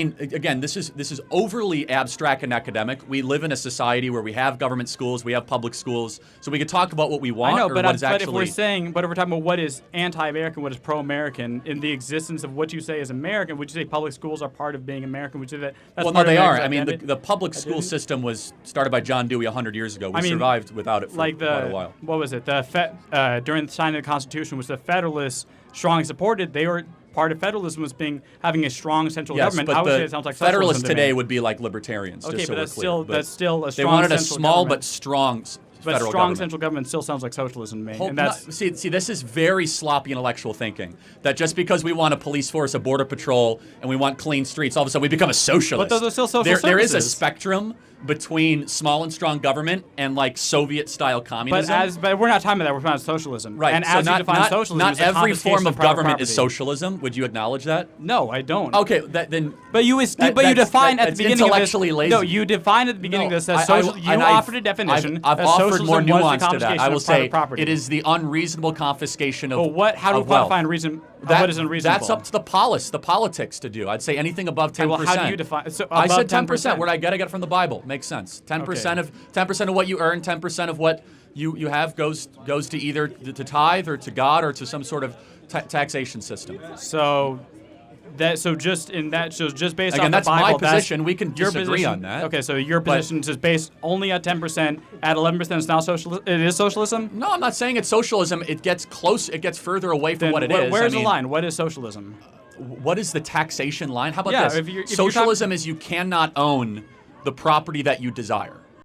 Again, this is overly abstract and academic. We live in a society where we have government schools, we have public schools, so we could talk about what we want. I know, or but, what is but actually. if we're talking about what is anti-American, what is pro-American, in the existence of what you say is American, would you say public schools are part of being American? Would you say that's Well, part no, they of are. America's I mean, identity? the public school system was started by John Dewey 100 years ago. We survived without it for like quite a while. What was it? During the signing of the Constitution, which the Federalists strongly supported, they were part of federalism was having a strong central government. But I would say it sounds like Federalists socialism to today me. would be like libertarians. Okay, just so but that's we're clear. still that's still a strong. They wanted a central small government. but strong But federal strong government. central government still sounds like socialism to me. Hold- And that's no, see, this is very sloppy intellectual thinking. That just because we want a police force, a border patrol, and we want clean streets, all of a sudden we become a socialist. But those are still social there is a services. spectrum between small and strong government and like Soviet-style communism. but we're not talking about that. We're talking about socialism. Right. And so as you define socialism, not it's a every confiscation form of private government is property. socialism. Would you acknowledge that? No, I don't. Okay, then. But you that's- define at the that's beginning of this. intellectually lazy. No, you defined at the beginning of this as social. You and offered a definition. I've that offered more socialism was the nuance to that. confiscation I will of private say property. it is the unreasonable confiscation of. But what? How do we of wealth. quantify reason? That- what is unreasonable? That's up to the politics to do. I'd say anything above 10%. Okay, well, how do you define? So I above said 10%. 10%. Where I get it from the Bible. Makes sense. 10% Okay. of 10% of what you earn, 10% of what you have goes to either to tithe or to God or to some sort of taxation system. So just based Again, on that's the Bible, my position. We can your disagree position, on that. Okay, so your But- position is based only at 10%. At 11%, it's now socialism. It is socialism. No, I'm not saying it's socialism. It gets close. It gets further away from Then what it is. Where's I mean, the line? What is socialism? What is the taxation line? How about Yeah, this? if you're Socialism is you cannot own the property that you desire.